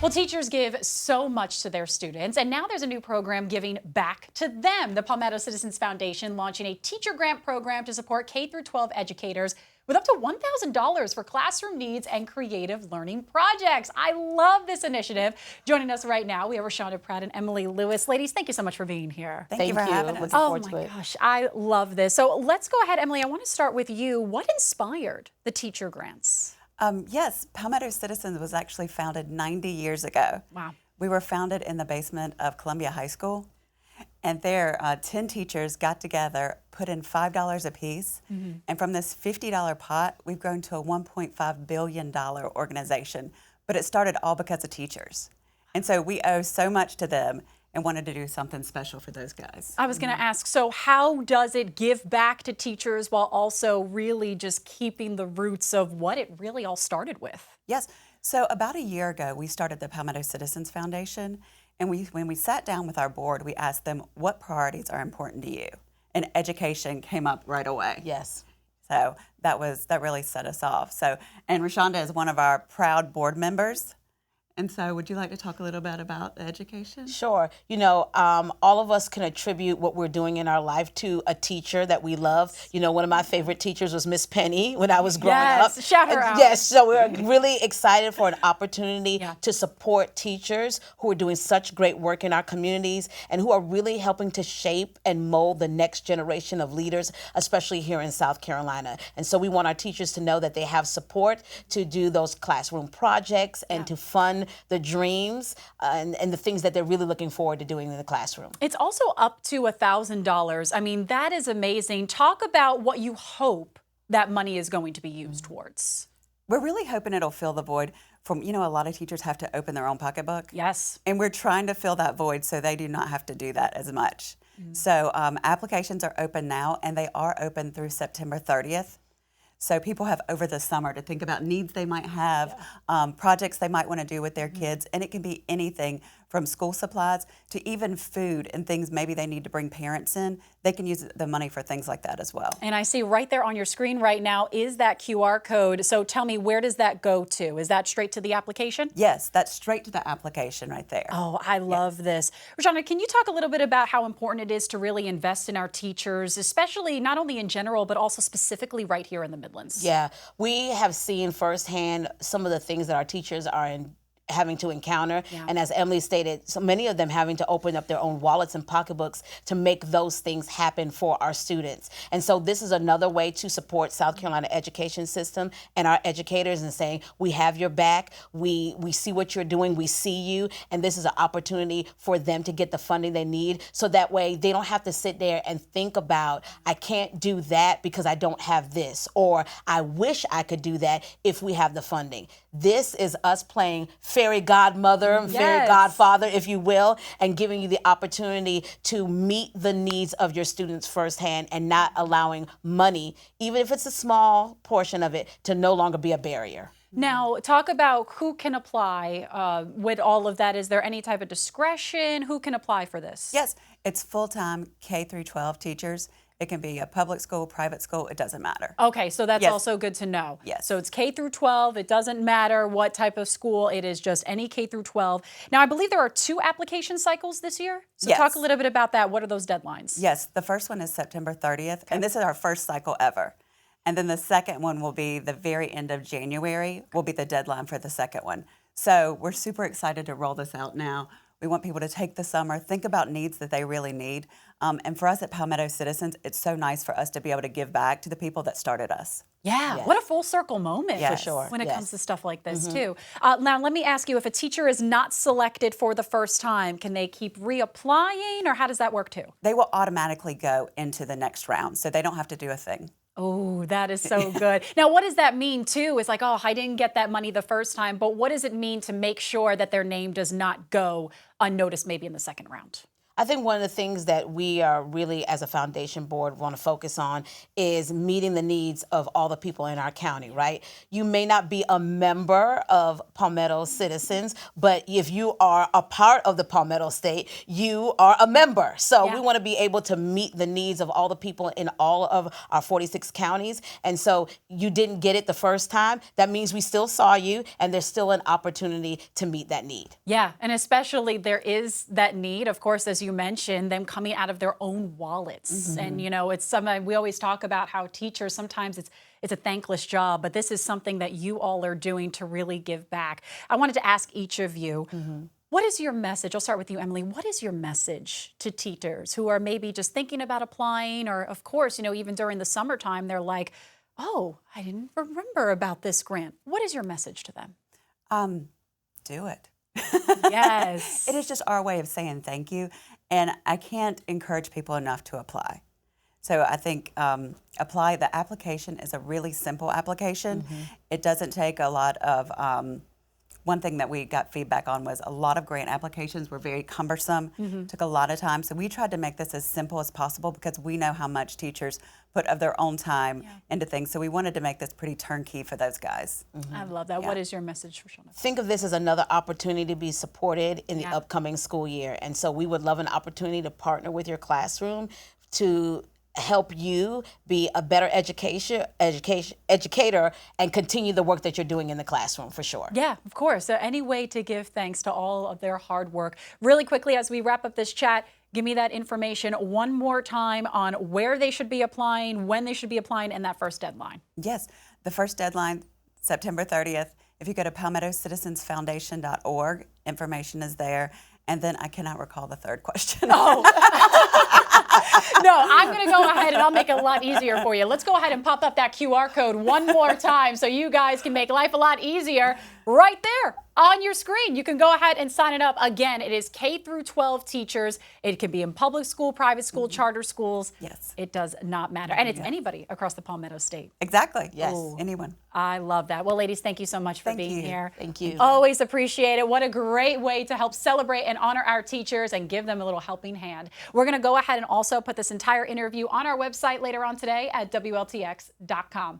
Well, teachers give so much to their students, and now there's a new program giving back to them. The Palmetto Citizens Foundation launching a teacher grant program to support K-12 educators with up to $1,000 for classroom needs and creative learning projects. I love this initiative. Joining us right now, we have Rashonda Pratt and Emily Lewis. Ladies, thank you so much for being here. Thank you for having us. Oh my gosh, I love this. So let's go ahead, Emily. I want to start with you. What inspired the teacher grants? Yes, Palmetto Citizens was actually founded 90 years ago. Wow. We were founded in the basement of Columbia High School, and there 10 teachers got together, put in $5 a piece, and from this $50 pot, we've grown to a $1.5 billion organization. But it started all because of teachers. And so we owe so much to them and wanted to do something special for those guys. I was going to ask, so how does it give back to teachers while also really just keeping the roots of what it really all started with? Yes. So about a year ago, we started the Palmetto Citizens Foundation. And when we sat down with our board, we asked them, what priorities are important to you? And education came up right away. Yes. So that really set us off. So, and Rashonda is one of our proud board members. And so would you like to talk a little bit about education? Sure. You know, all of us can attribute what we're doing in our life to a teacher that we love. You know, one of my favorite teachers was Miss Penny when I was growing up. Yes, shout her out. Yes, so we're really excited for an opportunity to support teachers who are doing such great work in our communities and who are really helping to shape and mold the next generation of leaders, especially here in South Carolina. And so we want our teachers to know that they have support to do those classroom projects and to fund the dreams and the things that they're really looking forward to doing in the classroom. It's also up to $1,000. I mean, that is amazing. Talk about what you hope that money is going to be used towards. We're really hoping it'll fill the void from, a lot of teachers have to open their own pocketbook. Yes. And we're trying to fill that void so they do not have to do that as much. So applications are open now, and they are open through September 30th. So people have over the summer to think about needs they might have, projects they might want to do with their kids, and it can be anything from school supplies to even food and things maybe they need to bring parents in. They can use the money for things like that as well. And I see right there on your screen right now is that QR code. So tell me, where does that go to? Is that straight to the application? Yes, that's straight to the application right there. Oh, I love this. Rashonda, can you talk a little bit about how important it is to really invest in our teachers, especially not only in general, but also specifically right here in the Midlands? Yeah, we have seen firsthand some of the things that our teachers are having to encounter. And as Emily stated, so many of them having to open up their own wallets and pocketbooks to make those things happen for our students. And so this is another way to support South Carolina education system and our educators and saying, we have your back, we see what you're doing, we see you, and this is an opportunity for them to get the funding they need so that way they don't have to sit there and think about, I can't do that because I don't have this, or I wish I could do that if we have the funding. This is us playing fairy godmother, fairy godfather, if you will, and giving you the opportunity to meet the needs of your students firsthand and not allowing money, even if it's a small portion of it, to no longer be a barrier. Now, talk about who can apply with all of that. Is there any type of discretion? Who can apply for this? Yes, it's full-time K through 12 teachers. It can be a public school, private school, it doesn't matter. Okay, so that's also good to know. Yes. So it's K through 12. It doesn't matter what type of school. It is just any K through 12. Now, I believe there are 2 application cycles this year. So talk a little bit about that. What are those deadlines? Yes, the first one is September 30th, and this is our first cycle ever. And then the second one will be the very end of January, will be the deadline for the second one. So we're super excited to roll this out now. We want people to take the summer, think about needs that they really need. And for us at Palmetto Citizens, it's so nice for us to be able to give back to the people that started us. Yeah, what a full circle moment Yes. for sure when it comes to stuff like this too. Now, let me ask you, if a teacher is not selected for the first time, can they keep reapplying, or how does that work too? They will automatically go into the next round, so they don't have to do a thing. Oh, that is so good. Now, what does that mean too? It's like, oh, I didn't get that money the first time, but what does it mean to make sure that their name does not go unnoticed maybe in the second round? I think one of the things that we are really, as a foundation board, want to focus on is meeting the needs of all the people in our county, right? You may not be a member of Palmetto Citizens, but if you are a part of the Palmetto State, you are a member. So we want to be able to meet the needs of all the people in all of our 46 counties. And so you didn't get it the first time. That means we still saw you, and there's still an opportunity to meet that need. Yeah, and especially there is that need, of course, as you mentioned, them coming out of their own wallets. And, you know, it's something we always talk about how teachers, sometimes it's a thankless job, but this is something that you all are doing to really give back. I wanted to ask each of you, what is your message? I'll start with you, Emily. What is your message to teachers who are maybe just thinking about applying, or of course, you know, even during the summertime, they're like, oh, I didn't remember about this grant. What is your message to them? Do it. Yes. It is just our way of saying thank you. And I can't encourage people enough to apply. So I think apply. The application is a really simple application. It doesn't take a lot of, one thing that we got feedback on was a lot of grant applications were very cumbersome, took a lot of time. So we tried to make this as simple as possible because we know how much teachers put of their own time into things. So we wanted to make this pretty turnkey for those guys. I love that. What is your message for Shawna? Think of this as another opportunity to be supported in the upcoming school year. And so we would love an opportunity to partner with your classroom to help you be a better educator and continue the work that you're doing in the classroom, for sure. Yeah, of course. Any way to give thanks to all of their hard work. Really quickly, as we wrap up this chat, give me that information one more time on where they should be applying, when they should be applying, and that first deadline. Yes, the first deadline, September 30th. If you go to palmettocitizensfoundation.org, information is there. And then I cannot recall the third question. Oh. No, I'm going to go ahead and I'll make it a lot easier for you. Let's go ahead and pop up that QR code one more time so you guys can make life a lot easier right there on your screen. You can go ahead and sign it up. Again, it is K through 12 teachers. It can be in public school, private school, charter schools. Yes. It does not matter. And it's anybody across the Palmetto State. Exactly. Yes. Ooh. Anyone. I love that. Well, ladies, thank you so much for being here. Thank you. Always appreciate it. What a great way to help celebrate and honor our teachers and give them a little helping hand. We're going to go ahead and also put this entire interview on our website later on today at WLTX.com.